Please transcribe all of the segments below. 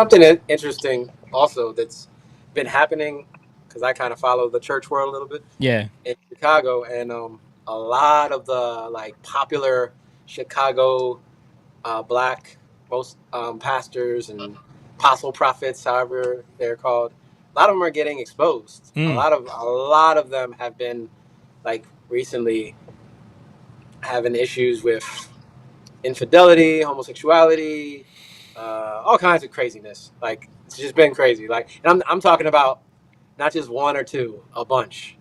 something interesting also that's been happening because I kind of follow the church world a little bit Yeah. in Chicago, and a lot of the like popular Chicago black most pastors and apostle prophets, however they're called, a lot of them are getting exposed. Mm. A lot of them have been like recently having issues with infidelity, homosexuality, all kinds of craziness. Like it's just been crazy. Like, and I'm talking about not just one or two, a bunch.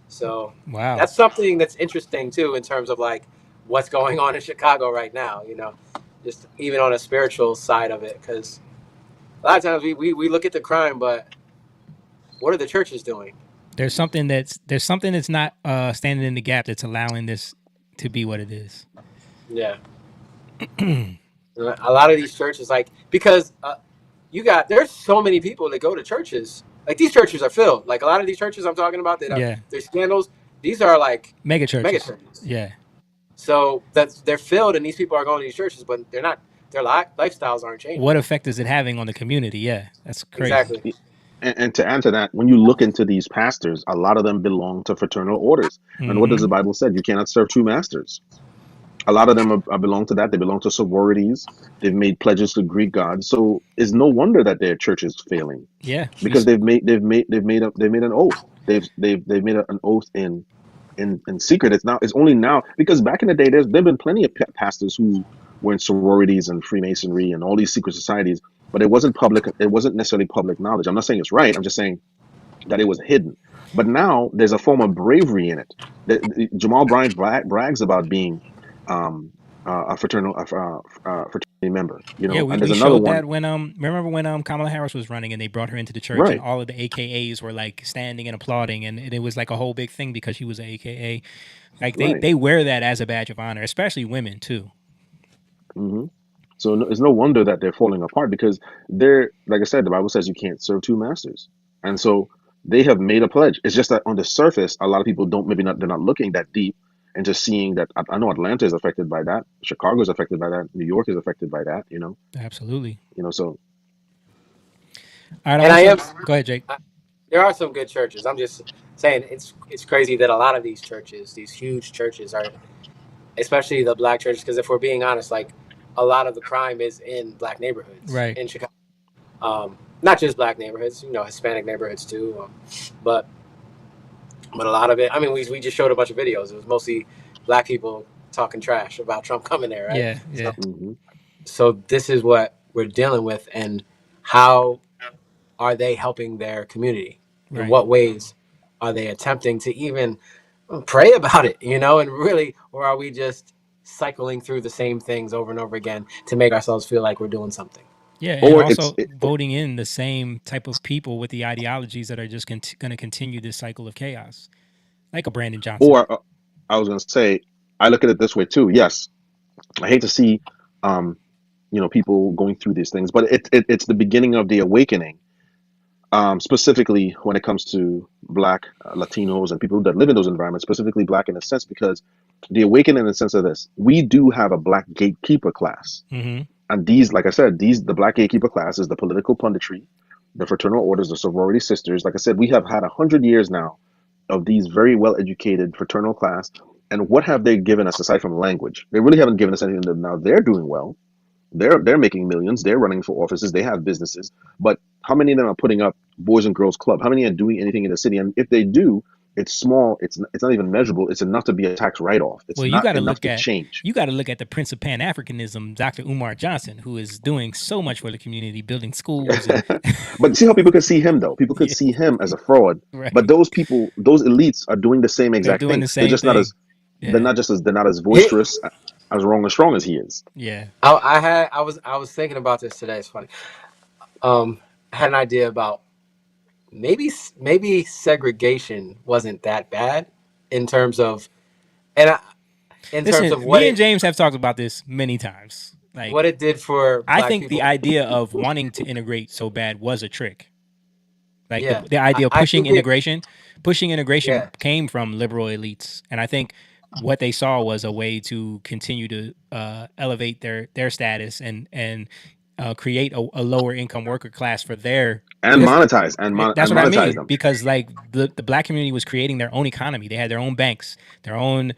So Wow. that's something that's interesting too in terms of like what's going on in Chicago right now. Just even on a spiritual side of it, because a lot of times we look at the crime, but what are the churches doing? There's something that's not standing in the gap that's allowing this to be what it is. Yeah, a lot of these churches, like because there's so many people that go to churches. Like these churches are filled. Like a lot of these churches I'm talking about that are Yeah. there's scandals. These are like Mega mega churches. churches. Yeah. So they're filled, and these people are going to these churches, but they're not. Their lifestyles aren't changing. What effect is it having on the community? Yeah. That's crazy. Exactly. And to add to that, when you look into these pastors, a lot of them belong to fraternal orders. And what does Mm-hmm. the Bible say? You cannot serve two masters. A lot of them belong to that. They belong to sororities. They've made pledges to Greek gods. So it's no wonder that their church is failing, Yeah. because they've made an oath. They've made an oath in secret. It's only now, because back in the day there've been plenty of pastors who were in sororities and Freemasonry and all these secret societies, but it wasn't public. It wasn't necessarily public knowledge. I'm not saying it's right. I'm just saying that it was hidden. But now there's a form of bravery in it. Jamal Bryant brags about being a fraternity member, Yeah, we, and there's we another showed one, that when remember when Kamala Harris was running and they brought her into the church and right? all of the AKAs were like standing and applauding and it was like a whole big thing because she was an AKA. Like they Right. they wear that as a badge of honor, especially women too. hmm So no, it's no wonder that they're falling apart, because they're, like I said, the Bible says you can't serve two masters, and so they have made a pledge. It's just that on the surface, a lot of people don't, maybe not, they're not looking that deep and just seeing that. I know Atlanta is affected by that, Chicago is affected by that, New York is affected by that. Absolutely. So All right, I And I also am. go ahead, Jake. I, there are some good churches. I'm just saying it's crazy that a lot of these churches, these huge churches, are especially the black churches. Because if we're being honest, like a lot of the crime is in black neighborhoods Right. in Chicago. Not just black neighborhoods, Hispanic neighborhoods too. But a lot of it. I mean, we just showed a bunch of videos. It was mostly black people talking trash about Trump coming there, right? Yeah, So yeah. hmm this is what we're dealing with, and how are they helping their community? In Right. what ways are they attempting to even pray about it? And really, or are we just cycling through the same things over and over again to make ourselves feel like we're doing something? Yeah, and or it's also voting in the same type of people with the ideologies that are just going to continue this cycle of chaos, like a Brandon Johnson. or I was going to say, I look at it this way too. Yes, I hate to see um people going through these things, but it's the beginning of the awakening, specifically when it comes to Black, Latinos, and people that live in those environments, specifically Black in a sense, because the awakening in the sense of this, we do have a Black gatekeeper class. Mm-hmm. And these, like I said, the Black gatekeeper class is the political punditry, the fraternal orders, the sorority sisters. Like I said, we have had 100 years now of these very well educated fraternal class. And what have they given us aside from language? They really haven't given us anything. Now they're doing well. They're making millions. They're running for offices. They have businesses. But how many of them are putting up Boys and Girls Club? How many are doing anything in the city? And if they do, it's small. It's not even measurable. It's enough to be a tax write off. It's Well, you not got to enough look to at change. the Prince of Pan Africanism, Dr. Umar Johnson, who is doing so much for the community, building schools and But see how people could see him though. People could yeah, see him as a fraud. But right. those people, those elites, are doing the same They're exact doing thing. the same thing. Yeah, They're not as He, boisterous, as wrong as strong as he is. yeah. I was thinking about this today. It's funny. I had an idea about maybe segregation wasn't that bad in terms of and I, in terms Listen, of me and James have talked about this many times. what Like, it did for I black think the people. idea of wanting to integrate so bad was a trick. Like Yeah, the idea of I think it. pushing integration Yeah, came from liberal elites, and I think what they saw was a way to continue to elevate their status and create a lower income worker class for their and because monetize and that's what I monetize mean. them. Because like the black community was creating their own economy. They had their own banks, their own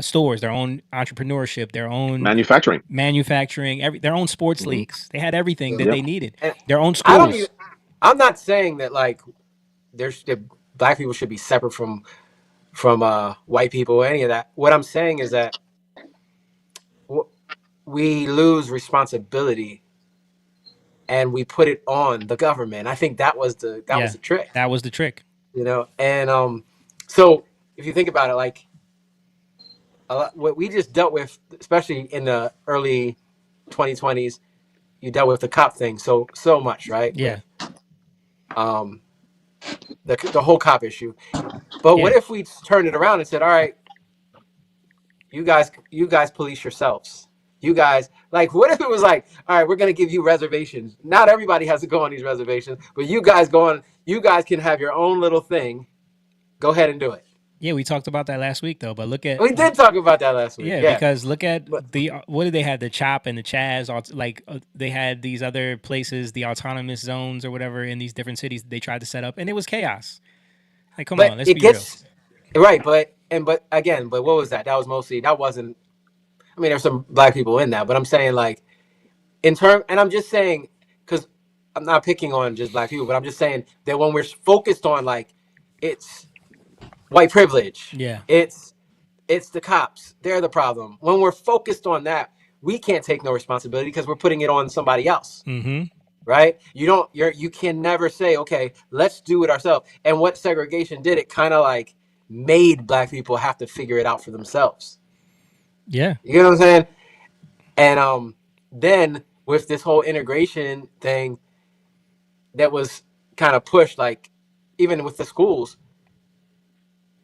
stores, their own entrepreneurship, their own Manufacturing. manufacturing, their own sports Hmm. leagues. They had everything that Yeah. Yep. they needed. And Their own I don't even. schools. I'm not saying that like that black people should be separate from white people or any of that. What I'm saying is that we lose responsibility and we put it on the government. I think that was Yeah, the trick, that was the trick. And so if you think about it, like what we just dealt with, especially in the early 2020s, you dealt with the cop thing so much, right? Yeah, With um the whole cop issue. But what yeah, if we turned it around and said, all right, you guys police yourselves. You guys, like, what if it was like, all right, we're gonna give you reservations. Not everybody has to go on these reservations, but you guys go on. You guys can have your own little thing. Go ahead and do it. yeah. We talked about that last week though. But look at We did talk about that last week. yeah, Yeah, because look at but the what did they have? The Chop and the Chaz, like they had these other places, the autonomous zones or whatever in these different cities they tried to set up, and it was chaos. Like, come on, but let's it be real. gets right. But again, but what was that? That wasn't. I mean, there's some black people in that, but I'm saying like and I'm just saying because I'm not picking on just black people, but I'm just saying that when we're focused on like it's white privilege, Yeah. it's the cops, they're the problem. When we're focused on that, we can't take no responsibility because we're putting it on somebody else, Mm-hmm. right? You can never say, okay, let's do it ourselves. And what segregation did, it kind of like made black people have to figure it out for themselves. Yeah. You know what I'm saying? And then with this whole integration thing that was kind of pushed, like even with the schools,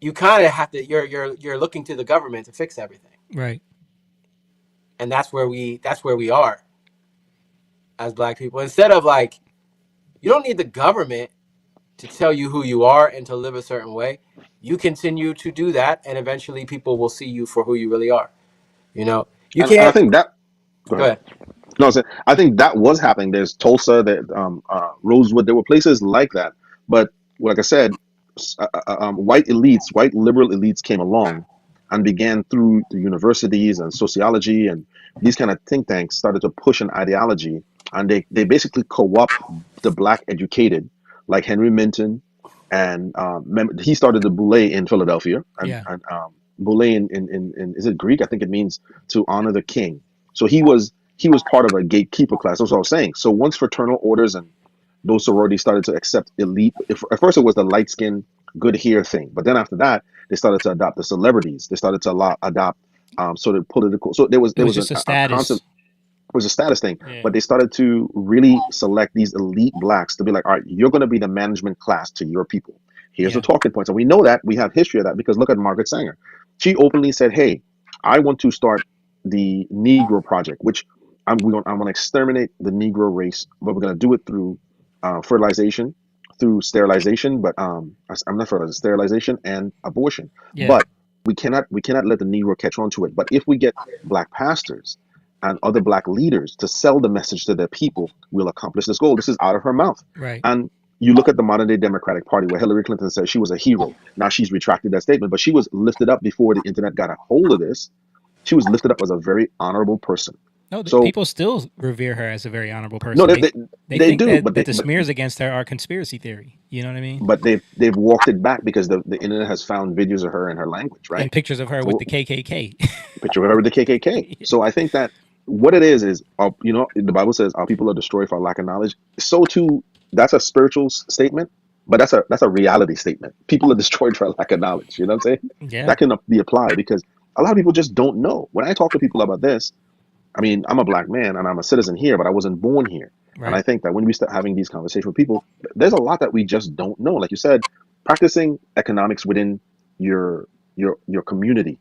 you kind of have to you're looking to the government to fix everything, Right. and that's where we are as black people. Instead of like, you don't need the government to tell you who you are and to live a certain way. You continue to do that, and eventually people will see you for who you really are. You And I can't. think that. Go Go ahead. ahead. No, so I think that was happening. There's Tulsa, that Rosewood. There were places like that, but like I said, white elites, white liberal elites came along and began through the universities and sociology and these kind of think tanks started to push an ideology, and they basically co-opt the black educated, like Henry Minton, and he started the Boule in Philadelphia, Yeah. and Boule in is it Greek? I think it means to honor the king. So he was part of a gatekeeper class. That's what I was saying. So once fraternal orders and those sororities started to accept elite, at first it was the light skin, good hair thing, but then after that they started to adopt the celebrities. They started to adopt sort of political. So there was It there was was just a a concept. status. It was a status thing, Yeah. but they started to really select these elite blacks to be like, all right, you're going to be the management class to your people. Here's the Yeah. talking points, and we know that we have history of that because look at Margaret Sanger. She openly said, "Hey, I want to start the Negro Project, which I'm going to exterminate the Negro race, but we're going to do it through fertilization, through sterilization, but I'm not fertilization, sterilization and abortion. Yeah. But we cannot let the Negro catch on to it. But if we get black pastors and other black leaders to sell the message to their people, we'll accomplish this goal." This is out of her mouth. Right. And you look at the modern day Democratic Party where Hillary Clinton says she was a hero. Now she's retracted that statement, but she was lifted up before the internet got a hold of this. She was lifted up as a very honorable person. No, So people still revere her as a very honorable no, person. they They they, they they think do, that but that the smears against her are conspiracy theory. You know what I mean? they've walked it back because the internet has found videos of her and her language, right? And pictures of her with So the KKK. picture of her with the KKK. So I think that what it is the Bible says our people are destroyed for lack of knowledge. So too, that's a spiritual statement, but that's a reality statement. People are destroyed for lack of knowledge. You know what I'm saying? Yeah. That can be applied because a lot of people just don't know. When I talk to people about this, I mean, I'm a black man and I'm a citizen here, but I wasn't born here. And I Right. think that when we start having these conversations with people, there's a lot that we just don't know. Like you said, practicing economics within your community.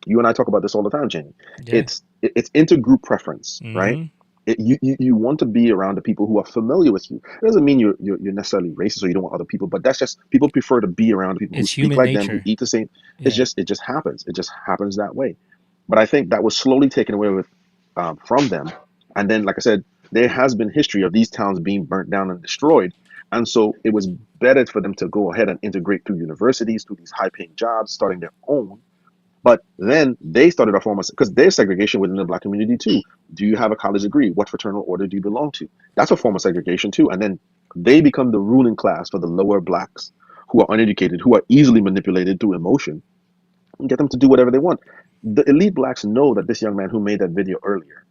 You and I talk about this all the time, Jamie. Yeah. It's intergroup preference, right? Mm-hmm. You want to be around the people who are familiar with you. It doesn't mean you're necessarily racist or you don't want other people, but that's just people prefer to be around people who It's speak human like them, who nature. eat the same. Yeah. It just happens. It just happens that way. But I think that was slowly taken away with from them And then, like I said, there has been history of these towns being burnt down and destroyed. And so it was better for them to go ahead and integrate through universities, through these high paying jobs, starting their own. But then they started a form of, because there's segregation within the black community too. Do you have a college degree? What fraternal order do you belong to? That's a form of segregation too. And then they become the ruling class for the lower blacks who are uneducated, who are easily manipulated through emotion, and get them to do whatever they want. The elite blacks know that this young man who made that video earlier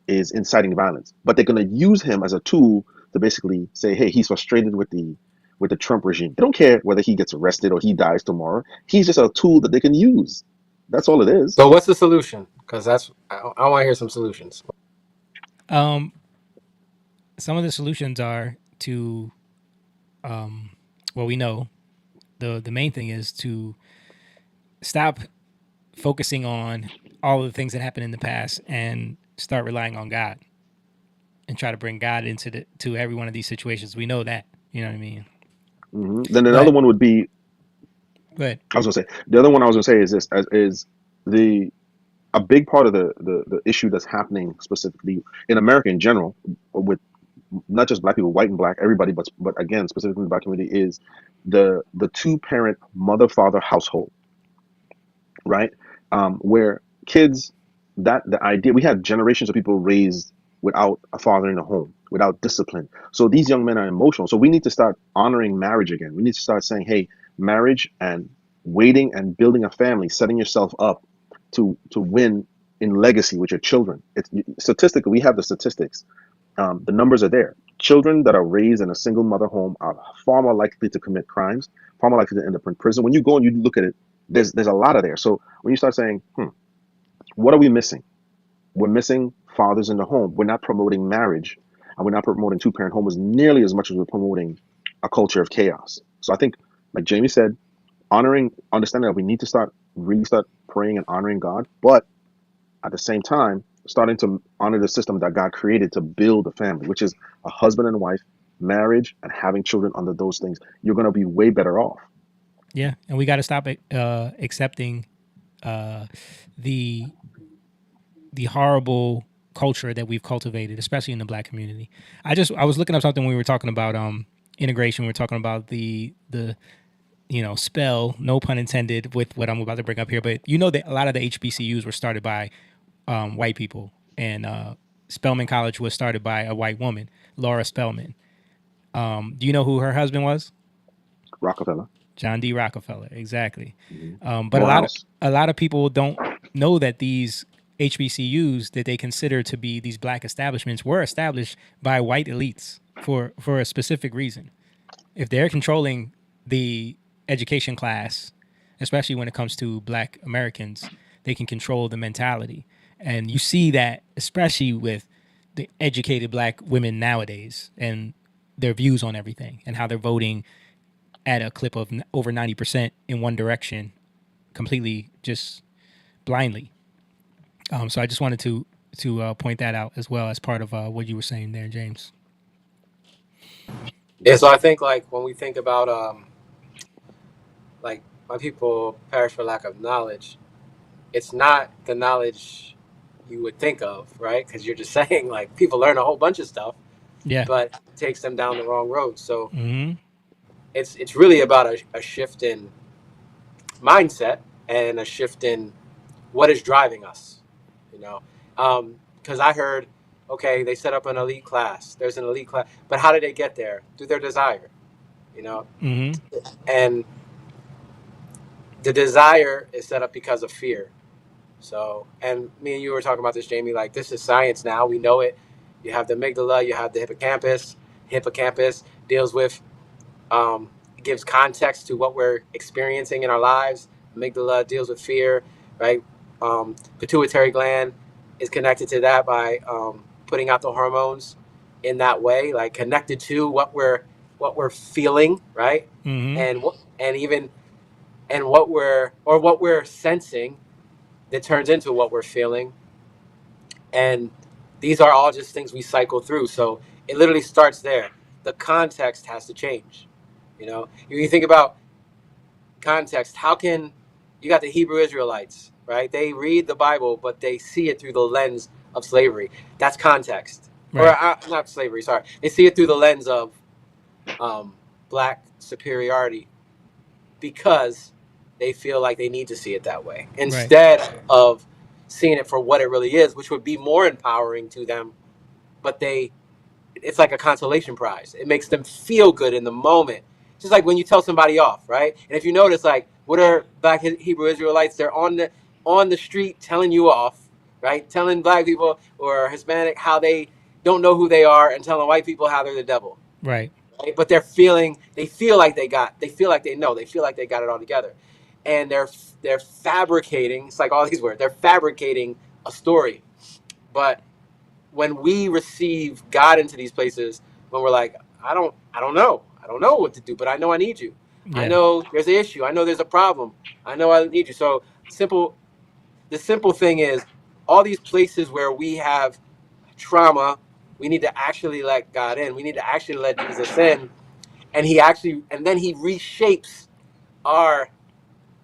is inciting violence, but they're going to use him as a tool to basically say, hey, he's frustrated with the Trump regime. They don't care whether he gets arrested or he dies tomorrow. He's just a tool that they can use. That's all it is. So what's the solution? Because I want to hear some solutions. Um, some of the solutions are to, well, we know the main thing is to stop focusing on all of the things that happened in the past and start relying on God and try to bring God into to every one of these situations. We know that, you know what I mean? Then another But one would be, but I was going to say, the other one I was going to say is this, is the a big part of the issue that's happening specifically in America in general, with not just black people, white and black, everybody, but again, specifically in the black community, is the two parent mother father household, right? Where kids, that the idea, we had generations of people raised without a father in the home, without discipline. So these young men are emotional. So we need to start honoring marriage again. We need to start saying, hey, marriage and waiting and building a family, setting yourself up to win in legacy with your children. It's statistically, we have the statistics. The numbers are there. Children that are raised in a single mother home are far more likely to commit crimes, far more likely to end up in prison. When you go and you look at it, there's a lot of there. So when you start saying, what are we missing? We're missing fathers in the home. We're not promoting marriage, and we're not promoting two parent homes nearly as much as we're promoting a culture of chaos. So I think, like Jamie said, understanding that we need to really start praying and honoring God, but at the same time, starting to honor the system that God created to build a family, which is a husband and wife, marriage, and having children under those things. You're going to be way better off. yeah, and we got to stop accepting the the horrible culture that we've cultivated, especially in the black community. I was looking up something when we were talking about integration. We were talking about the spell, no pun intended, with what I'm about to bring up here. But you know that a lot of the HBCUs were started by white people, and Spelman College was started by a white woman, Laura Spelman. Do you know who her husband was? Rockefeller. John D. Rockefeller, exactly. But Morehouse. a lot of people don't know that these HBCUs that they consider to be these black establishments were established by white elites for a specific reason. If they're controlling the education class, especially when it comes to black Americans, they can control the mentality. And you see that especially with the educated black women nowadays and their views on everything and how they're voting at a clip of over 90% in one direction, completely just blindly. So I just wanted to point that out as well as part of what you were saying there, James. Yeah, so I think like when we think about like my people perish for lack of knowledge, it's not the knowledge you would think of, right? Because you're just saying like people learn a whole bunch of stuff, Yeah. but it takes them down the wrong road. So Mm-hmm. it's really about a shift in mindset and a shift in what is driving us, you know. Because I heard, okay, they set up an elite class. There's an elite class, but how did they get there? Through their desire, you know. Mm-hmm. And the desire is set up because of fear. So, and me and you were talking about this, Jamie. Like this is science now. We know it. You have the amygdala. You have the hippocampus. Hippocampus deals with gives context to what we're experiencing in our lives. Amygdala deals with fear, right? Pituitary gland is connected to that by putting out the hormones in that way, like connected to what we're feeling, right? Mm-hmm. And even and what we're sensing that turns into what we're feeling, and these are all just things we cycle through. So it literally starts there. The context has to change. If you think about context, how can you got the Hebrew Israelites, right? They read the Bible, but they see it through the lens of slavery. That's context, or Right. not slavery. Sorry, they see it through the lens of black superiority because they feel like they need to see it that way Right. instead of seeing it for what it really is, which would be more empowering to them. But it's like a consolation prize. It makes them feel good in the moment. Just like when you tell somebody off, right? And if you notice, like, what are black Hebrew Israelites? They're on the street telling you off, right? Telling black people or Hispanic how they don't know who they are, and telling white people how they're the devil, Right. right? But they feel like they feel like they know, they feel like they got it all together, and they're fabricating. It's like all these words. They're fabricating a story, but when we receive God into these places, when we're like, I don't know what to do, but I know I need you. I Yeah. know there's an issue. I know there's a problem. I know I need you. So the simple thing is, all these places where we have trauma, we need to actually let God in. We need to actually let Jesus in, and then He reshapes our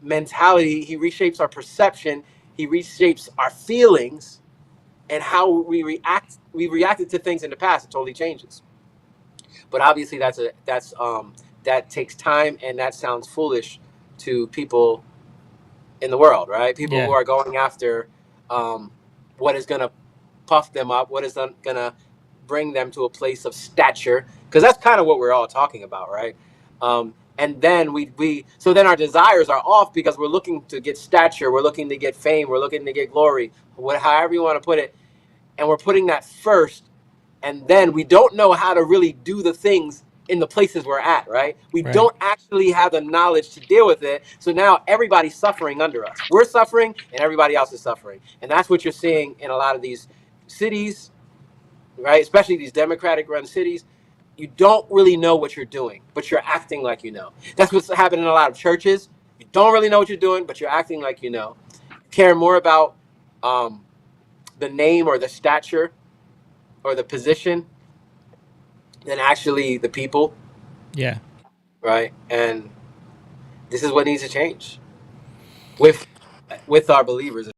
mentality. He reshapes our perception. He reshapes our feelings and how we reacted to things in the past. It totally changes. But obviously that takes time, and that sounds foolish to people in the world, right? People who Yeah. are going after what is going to puff them up, what is going to bring them to a place of stature, because that's kind of what we're all talking about, right? And then so then our desires are off because we're looking to get stature, we're looking to get fame, we're looking to get glory, however you want to put it, and we're putting that first, and then we don't know how to really do the things in the places we're at, right? We Right. don't actually have the knowledge to deal with it. So now everybody's suffering under us. We're suffering and everybody else is suffering. And that's what you're seeing in a lot of these cities, right? Especially these Democratic run cities. You don't really know what you're doing, but you're acting like you know. That's what's happening in a lot of churches. You don't really know what you're doing, but you're acting like you know. Care more about um, the name or the stature or the position than actually the people, Yeah. right? And this is what needs to change with our believers.